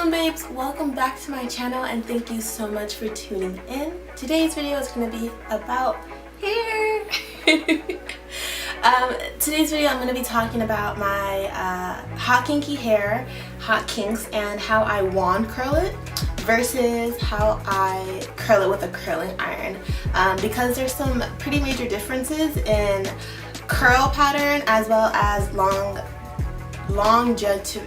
SorayaTheMoon babes, welcome back to my channel and thank you so much for tuning in. Today's video is going to be about hair. Today's video I'm going to be talking about my hot kinky hair, hot kinks, and how I wand curl it versus how I curl it with a curling iron, because there's some pretty major differences in curl pattern as well as longevity.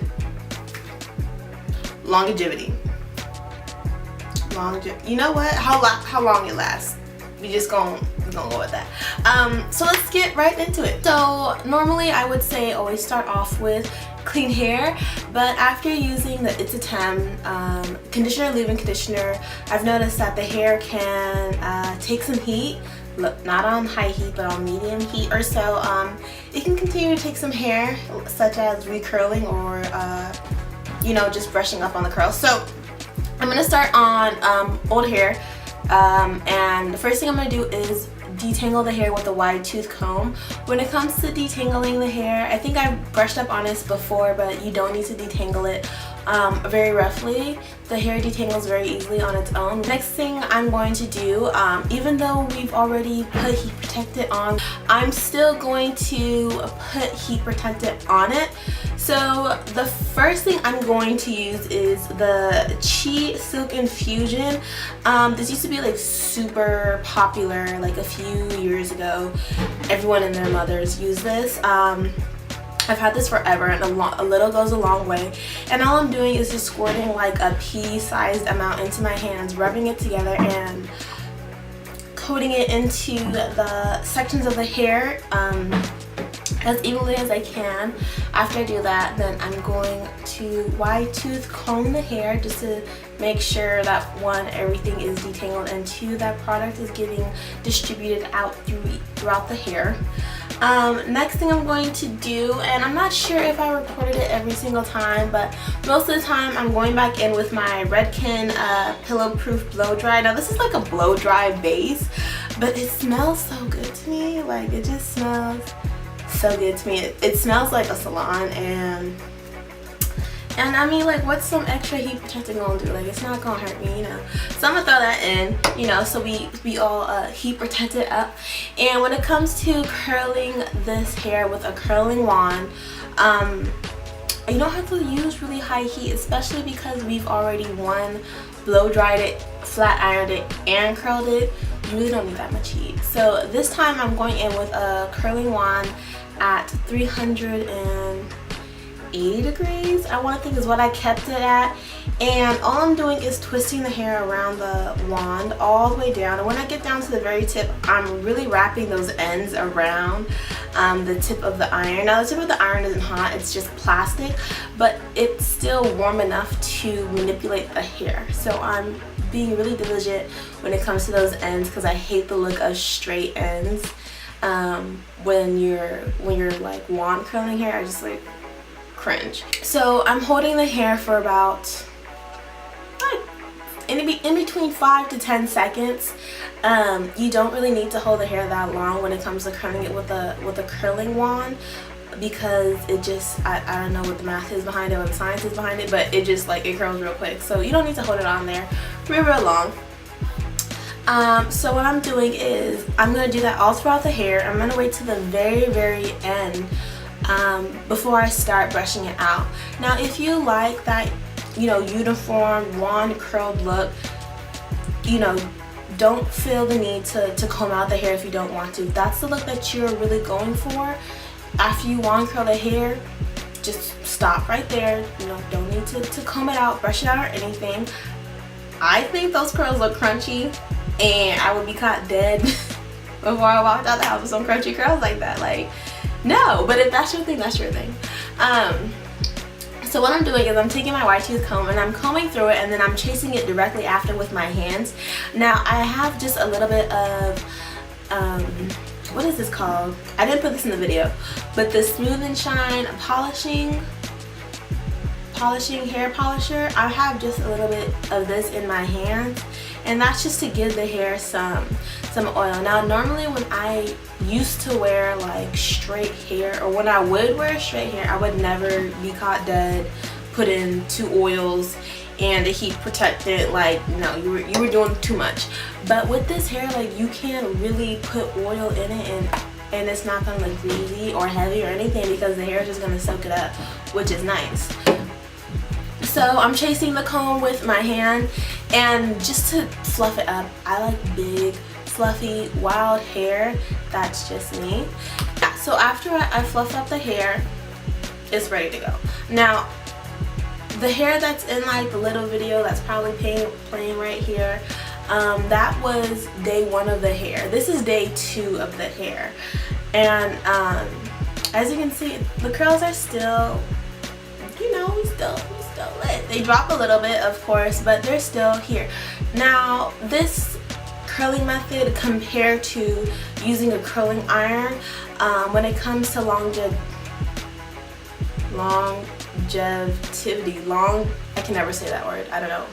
You know what? How long it lasts. We're gonna go with that. So let's get right into it. So normally I would say always start off with clean hair, but after using the SZA conditioner, leave-in conditioner, I've noticed that the hair can take some heat. Look, not on high heat but on medium heat or so. It can continue to take some hair, such as recurling or you know, just brushing up on the curls. So I'm gonna start on old hair, and the first thing I'm gonna do is detangle the hair with a wide tooth comb. When it comes to detangling the hair, I think I brushed up on this before, but you don't need to detangle it very roughly. The hair detangles very easily on its own. Next thing I'm going to do, even though we've already put heat protectant on, I'm still going to put heat protectant on it. So the first thing I'm going to use is the Chi Silk Infusion. This used to be like super popular like a few years ago. Everyone and their mothers use this. I've had this forever, and a little goes a long way. And all I'm doing is just squirting like a pea-sized amount into my hands, rubbing it together and coating it into the sections of the hair as evenly as I can. After I do that, then I'm going to wide tooth comb the hair just to make sure that one, everything is detangled, and two, that product is getting distributed out throughout the hair. Next thing I'm going to do, and I'm not sure if I recorded it every single time, but most of the time I'm going back in with my Redken Pillow Proof Blow Dry. Now this is like a blow dry base, but it smells so good to me. Like, it just smells so good to me. It smells like a salon, and I mean, like, what's some extra heat protectant gonna do? Like, it's not gonna hurt me, you know. So I'm gonna throw that in, you know, so we all heat protected up. And when it comes to curling this hair with a curling wand, you don't have to use really high heat, especially because we've already blow dried it, flat ironed it, and curled it. You really don't need that much heat. So this time I'm going in with a curling wand at 380 degrees, I want to think is what I kept it at. And all I'm doing is twisting the hair around the wand all the way down. And when I get down to the very tip, I'm really wrapping those ends around the tip of the iron. Now the tip of the iron isn't hot, it's just plastic, but it's still warm enough to manipulate the hair. So I'm being really diligent when it comes to those ends, because I hate the look of straight ends when you're like wand curling hair. I just like cringe. So I'm holding the hair for about in between 5 to 10 seconds. You don't really need to hold the hair that long when it comes to curling it with a curling wand, because it just, I don't know what the math is behind it, what the science is behind it, but it just like, it curls real quick. So you don't need to hold it on there real long. So what I'm doing is I'm going to do that all throughout the hair. I'm going to wait to the very end before I start brushing it out. Now if you like that, you know, uniform wand curled look, you know, don't feel the need to comb out the hair if you don't want to. If that's the look that you're really going for, after you wand curl the hair, just stop right there. You know, don't need to comb it out, brush it out, or anything. I think those curls look crunchy, and I would be caught dead before I walked out the house with some crunchy curls like that. Like, no. But if that's your thing, that's your thing. So what I'm doing is I'm taking my wide tooth comb and I'm combing through it, and then I'm chasing it directly after with my hands. Now I have just a little bit of what is this called? I didn't put this in the video, but the Smooth and Shine polishing hair polisher. I have just a little bit of this in my hands, and that's just to give the hair some oil. Now normally when I used to wear like straight hair, or when I would wear straight hair, I would never be caught dead, put in 2 oils and the heat protected, like, you know, you were doing too much. But with this hair, like, you can really put oil in it and it's not gonna look greasy or heavy or anything, because the hair is just gonna soak it up, which is nice. So I'm chasing the comb with my hand, and just to fluff it up, I like big, fluffy, wild hair. That's just me. Yeah, so after I fluff up the hair, it's ready to go. Now, the hair that's in like the little video that's probably playing right here, that was day 1 of the hair. This is day 2 of the hair. And as you can see, the curls are still, you know, we still lit. They drop a little bit, of course, but they're still here. Now, this curling method compared to using a curling iron, when it comes to longevity, I can never say that word, I don't know,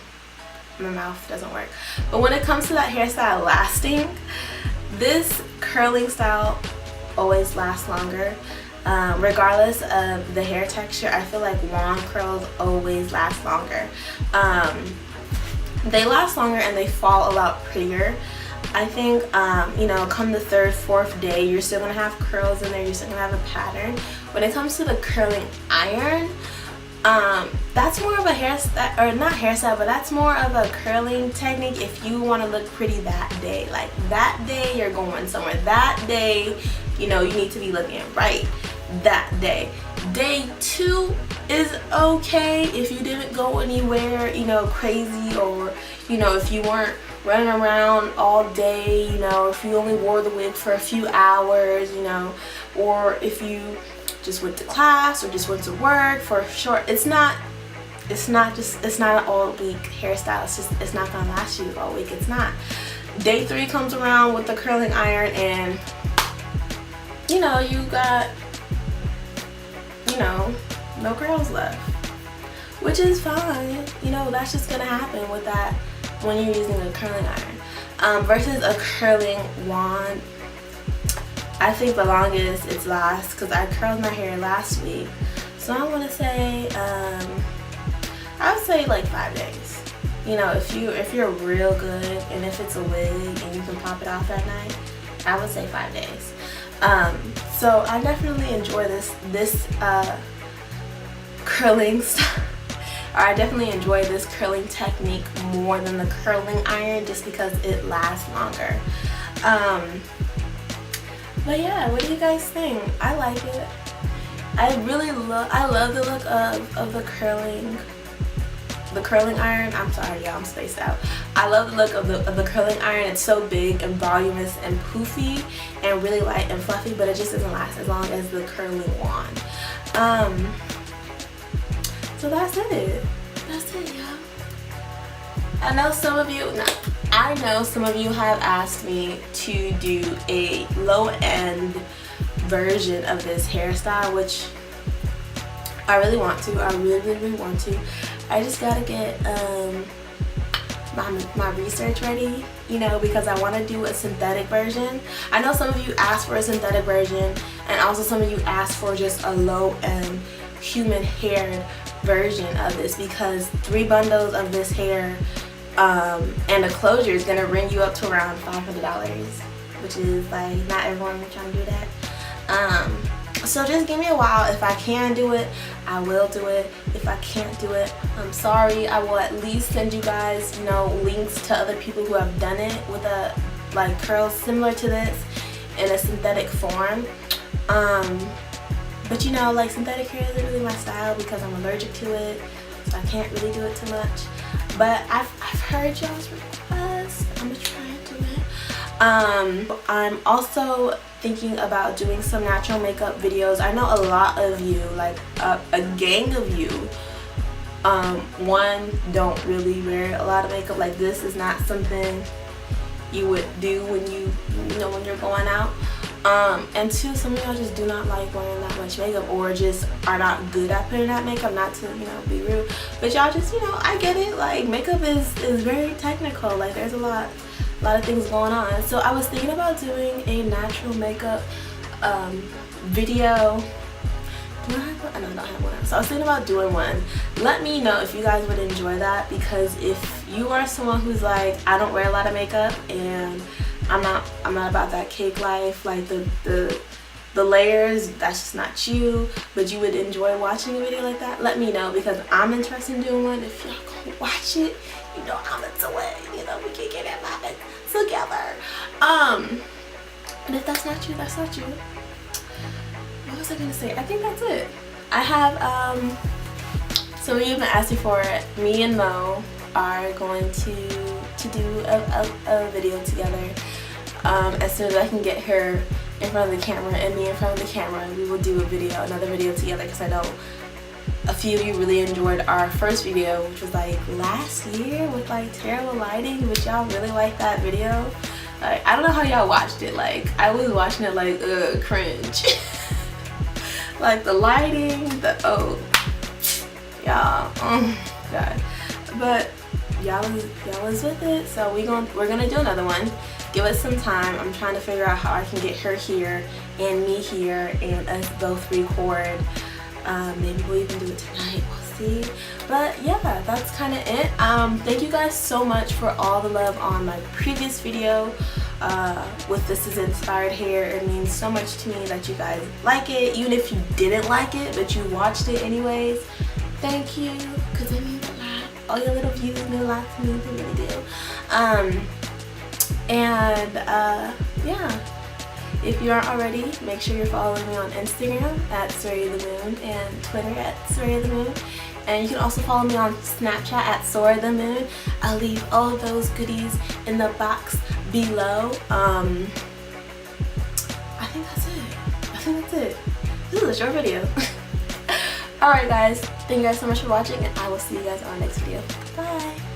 my mouth doesn't work. But when it comes to that hairstyle lasting, this curling style always lasts longer. Regardless of the hair texture, I feel like long curls always last longer. They last longer and they fall a lot prettier. I think, you know, come the 3rd, 4th day, you're still gonna have curls in there, you're still gonna have a pattern. When it comes to the curling iron, that's more of a hairstyle, or not hairstyle, but that's more of a curling technique if you want to look pretty that day. Like, that day you're going somewhere, that day, you know, you need to be looking right that day. Day 2 is okay if you didn't go anywhere, you know, crazy, or, you know, if you weren't running around all day, you know, if you only wore the wig for a few hours, you know, or if you just went to class or just went to work for short. It's not an all week hairstyle. It's not gonna last you all week. It's not. Day 3 comes around with the curling iron, and you know, you got, you know, no curls left, which is fine. You know, that's just gonna happen with that when you're using a curling iron versus a curling wand. I think the longest it's lasts, because I curled my hair last week, so I want to say I would say like 5 days. You know, if you're real good, and if it's a wig and you can pop it off at night, I would say 5 days. So I definitely enjoy this curling style. Or I definitely enjoy this curling technique more than the curling iron, just because it lasts longer. But yeah, what do you guys think? I like it. I love the look of the curling iron. I'm sorry, y'all, I'm spaced out. I love the look of the curling iron. It's so big and voluminous and poofy and really light and fluffy, but it just doesn't last as long as the curling wand. So that's it. That's it, y'all. I know some of you have asked me to do a low-end version of this hairstyle, which I really want to. I really want to. I just gotta get my research ready, you know, because I want to do a synthetic version. I know some of you asked for a synthetic version, and also some of you asked for just a low-end human haired version of this, because 3 bundles of this hair and the closure is gonna bring you up to around $500, which is like, not everyone trying to do that. So just give me a while. If I can do it, I will do it. If I can't do it, I'm sorry. I will at least send you guys, you know, links to other people who have done it with a like curls similar to this in a synthetic form. But you know, like, synthetic hair isn't really my style because I'm allergic to it, so I can't really do it too much. But I've heard y'all's request. I'm gonna try and do it. I'm also thinking about doing some natural makeup videos. I know a lot of you, like a gang of you, one, don't really wear a lot of makeup. Like, this is not something you would do when when you're going out. And 2, some of y'all just do not like wearing that much makeup, or just are not good at putting that makeup. Not to, you know, be rude, but y'all just, you know, I get it. Like, makeup is very technical. Like, there's a lot of things going on. So I was thinking about doing a natural makeup video Do I have one? I don't have one. So I was thinking about doing one. Let me know if you guys would enjoy that, because if you are someone who's like, I don't wear a lot of makeup and I'm not about that cake life, like the layers, that's just not you, but you would enjoy watching a video like that, let me know, because I'm interested in doing one. If y'all gonna watch it, you know I'm into it, you know, we can get it poppin' together. And if that's not you, that's not you. What was I gonna say? I think that's it. I have so you've been asking for it. Me and Mo are going to do a video together. As soon as I can get her in front of the camera and me in front of the camera, we will do another video together, because I know a few of you really enjoyed our first video, which was like last year with like terrible lighting, but y'all really liked that video. Like, I don't know how y'all watched it. Like, I was watching it like, cringe. Like the lighting, y'all, God. But y'all was with it, so we're gonna do another one. Give us some time. I'm trying to figure out how I can get her here and me here and us both record. Maybe we'll even do it tonight, we'll see. But yeah, that's kind of it. Thank you guys so much for all the love on my previous video with This Is Inspired hair. It means so much to me that you guys like it, even if you didn't like it but you watched it anyways. Thank you, because it means a lot. All your little views mean a lot to me, they really do. Yeah, if you aren't already, make sure you're following me on Instagram at SorayaTheMoon and Twitter at SorayaTheMoon. And you can also follow me on Snapchat at SoraTheMoon. I'll leave all of those goodies in the box below. I think that's it. This is a short video. Alright guys, thank you guys so much for watching, and I will see you guys on our next video. Bye!